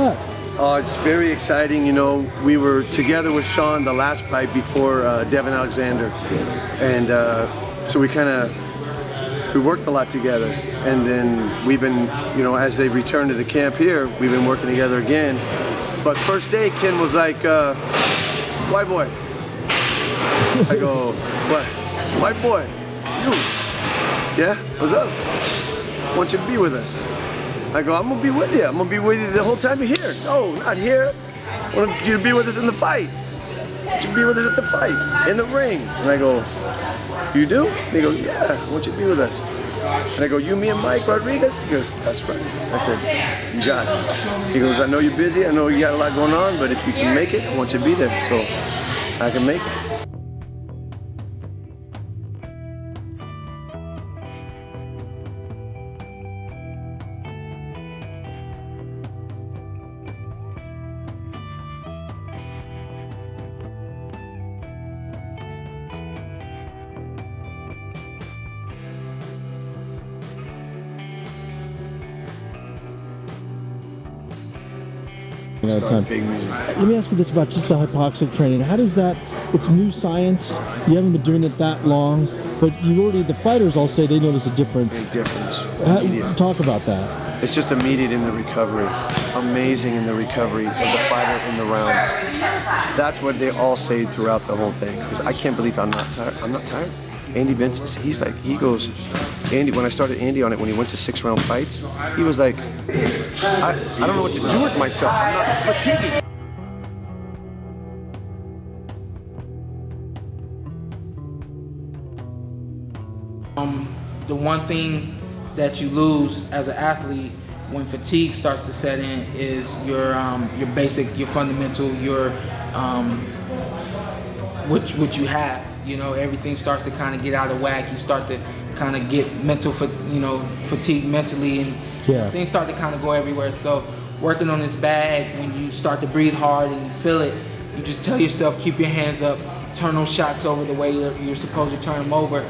that? It's very exciting. You know, we were together with Shawn the last fight before Devin Alexander, and so we worked a lot together. And then we've been, you know, as they returned to the camp here, we've been working together again. But first day, Ken was like, "White boy." I go, "What? White boy? You? Yeah? What's up? I want you to be with us." I go, "I'm gonna be with you. I'm gonna be with you the whole time you're here." "No, not here. I want you to be with us in the fight. I want you to be with us at the fight, in the ring." And I go, "You do?" They go, "Yeah, I want you to be with us." And I go, "You, me, and Mike Rodriguez?" He goes, "That's right." I said, "You got it." He goes, "I know you're busy. I know you got a lot going on, but if you can make it, I want you to be there." So I can make it. Big music. Let me ask you this about just the hypoxic training. How does that, it's new science, you haven't been doing it that long, but you already, the fighters all say they notice a difference. Big difference. Talk about that. It's just immediate in the recovery. Amazing in the recovery of the fighter in the rounds. That's what they all say throughout the whole thing. Because I can't believe I'm not tired. I'm not tired. Andy Vince, he's like, he goes, Andy, when I started Andy on it, when he went to 6-round fights, he was like, I don't know what to do with myself. I'm not fatigued. The one thing that you lose as an athlete when fatigue starts to set in is your basic, your fundamental, your what you have. You know, everything starts to kind of get out of whack. You start to kind of get fatigue mentally, and things start to kind of go everywhere. So working on this bag, when you start to breathe hard and you feel it, you just tell yourself, keep your hands up, turn those shots over the way you're supposed to turn them over.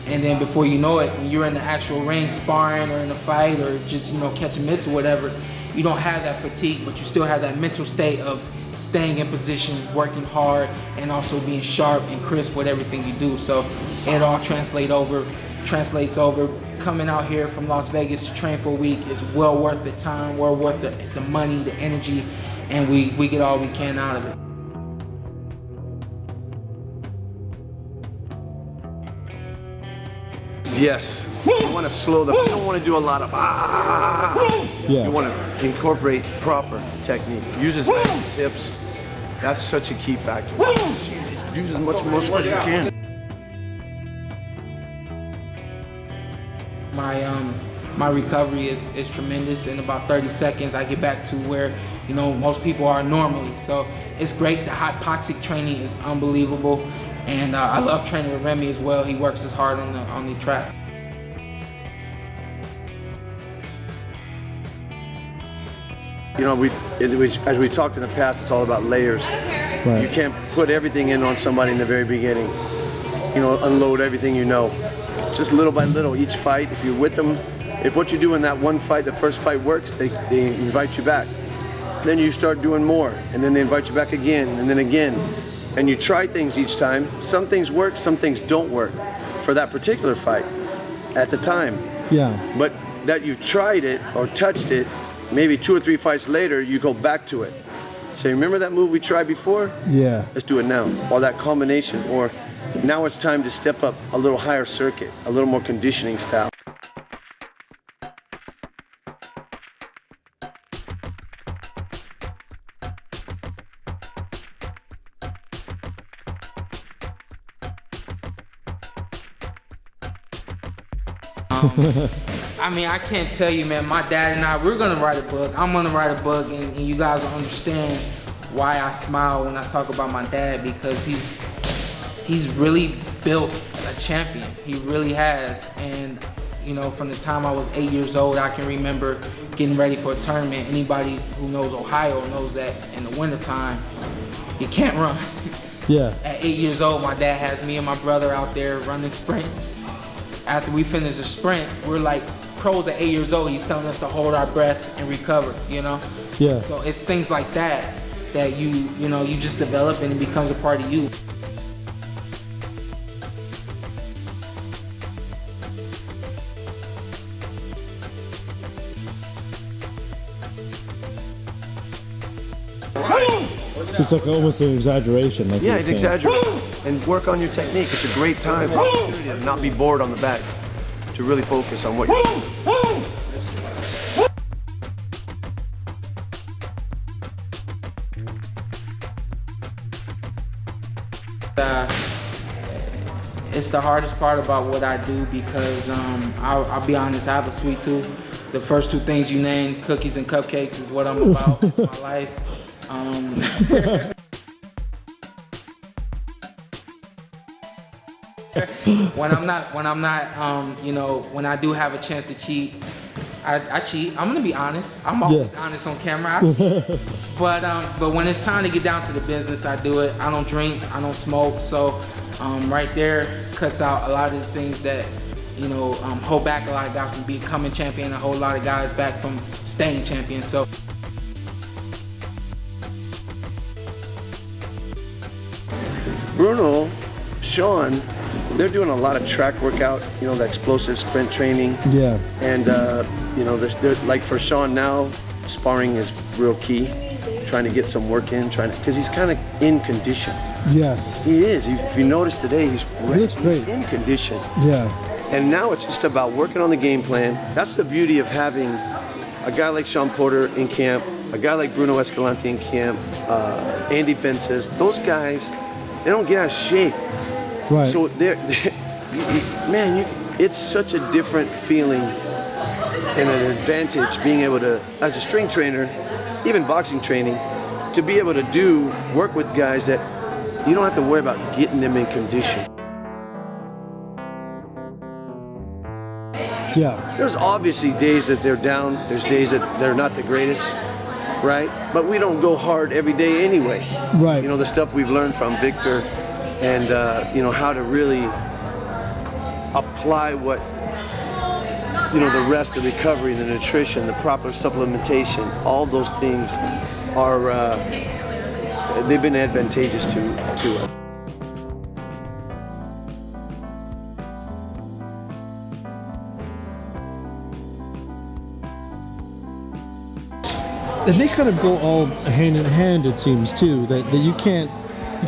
And then before you know it, when you're in the actual ring sparring or in a fight or just, you know, catching mitts or whatever, you don't have that fatigue, but you still have that mental state of staying in position, working hard, and also being sharp and crisp with everything you do. So it all translates over. Coming out here from Las Vegas to train for a week is well worth the time, well worth the money, the energy, and we get all we can out of it. Yes. You want to slow you don't want to do a lot of You want to incorporate proper technique. Use his legs, his hips. That's such a key factor. Use as much muscle as you can. My recovery is tremendous. In about 30 seconds, I get back to where, you know, most people are normally. So it's great. The hypoxic training is unbelievable. And I love training with Remy as well. He works as hard on the track. You know, as we talked in the past, it's all about layers. Right. You can't put everything in on somebody in the very beginning. You know, unload everything you know. Just little by little, each fight, if you're with them, if what you do in that one fight, the first fight works, they invite you back. Then you start doing more, and then they invite you back again, and then again. And you try things each time. Some things work, some things don't work for that particular fight at the time. Yeah. But that you've tried it or touched it, maybe 2 or 3 fights later, you go back to it. Say, remember that move we tried before? Yeah. Let's do it now. Or that combination. Or now it's time to step up a little higher circuit, a little more conditioning style. I mean, I can't tell you, man. My dad and I, we're gonna write a book. I'm gonna write a book, and you guys will understand why I smile when I talk about my dad, because he's really built a champion. He really has. And you know, from the time I was 8 years old, I can remember getting ready for a tournament. Anybody who knows Ohio knows that in the wintertime, you can't run. Yeah. At 8 years old, my dad has me and my brother out there running sprints. After we finish a sprint, we're like pros at 8 years old, he's telling us to hold our breath and recover, you know? Yeah. So it's things like that that you just develop and it becomes a part of you. It's like almost an exaggeration. Like Yeah, it's exaggerated. And work on your technique. It's a great time, opportunity to not be bored on the bag, to really focus on what you're doing. It's the hardest part about what I do because I'll be honest, I have a sweet tooth. The first two things you named, cookies and cupcakes, is what I'm about. It's my life. When I'm not, when I do have a chance to cheat, I cheat. I'm gonna be honest. I'm always honest on camera. I cheat. But when it's time to get down to the business, I do it. I don't drink. I don't smoke. So right there cuts out a lot of the things that hold back a lot of guys from becoming champion. A whole lot of guys back from staying champion. So. Bruno, Shawn, they're doing a lot of track workout, the explosive sprint training. Yeah. And, they're, like for Shawn now, sparring is real key. Trying to get some work in, because he's kind of in condition. Yeah. He is. If you notice today, he's great. in condition. Yeah. And now it's just about working on the game plan. That's the beauty of having a guy like Shawn Porter in camp, a guy like Bruno Escalante in camp, Andy Fences. Those guys, they don't get out of shape. Right. So it's such a different feeling and an advantage being able to, as a strength trainer, even boxing training, to be able to work with guys that you don't have to worry about getting them in condition. Yeah. There's obviously days that they're down, there's days that they're not the greatest, right? But we don't go hard every day anyway. Right. The stuff we've learned from Victor and, how to really apply what, the rest, the recovery, the nutrition, the proper supplementation, all those things are, they've been advantageous to us. And they kind of go all hand in hand, it seems, too. That you can't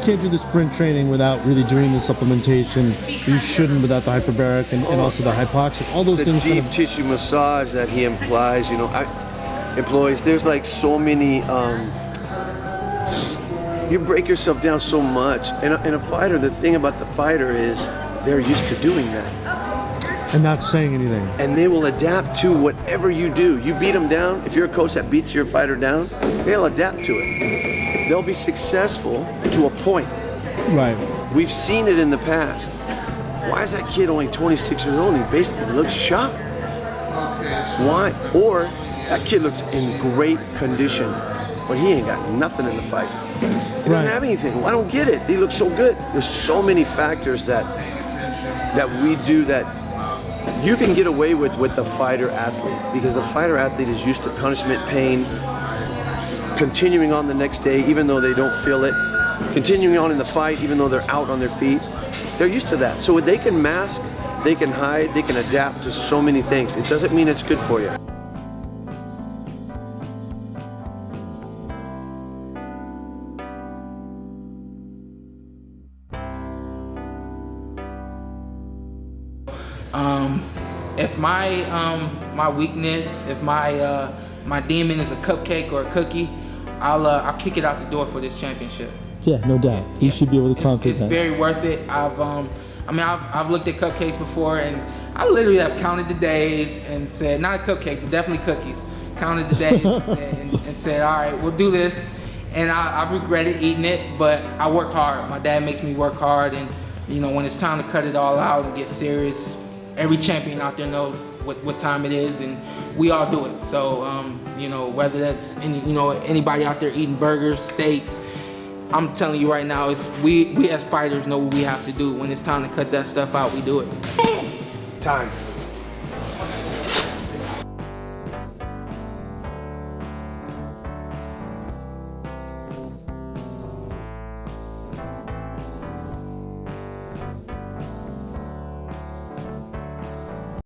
do the sprint training without really doing the supplementation. You shouldn't without the hyperbaric and also the hypoxic. All those things. The deep tissue massage that he implies, employs. There's like so many. You break yourself down so much, and a fighter. The thing about the fighter is they're used to doing that. And not saying anything. And they will adapt to whatever you do. You beat them down. If you're a coach that beats your fighter down, they'll adapt to it. They'll be successful to a point. Right. We've seen it in the past. Why is that kid only 26 years old and he basically looks shot? Why? Or that kid looks in great condition, but he ain't got nothing in the fight. He doesn't have anything. Well, I don't get it. He looks so good. There's so many factors that we do that you can get away with the fighter athlete, because the fighter athlete is used to punishment, pain, continuing on the next day even though they don't feel it, continuing on in the fight even though they're out on their feet. They're used to that. So they can mask, they can hide, they can adapt to so many things. It doesn't mean it's good for you. If my weakness, if my demon is a cupcake or a cookie, I'll kick it out the door for this championship. Yeah, no doubt. You should be able to conquer that. It's very worth it. I've looked at cupcakes before, and I literally have counted the days and said, not a cupcake, but definitely cookies. Counted the days and said, all right, we'll do this. And I regretted eating it, but I work hard. My dad makes me work hard, and when it's time to cut it all out and get serious, every champion out there knows what time it is, and we all do it. So, whether that's anybody out there eating burgers, steaks, I'm telling you right now, we as fighters know what we have to do. When it's time to cut that stuff out, we do it. Time.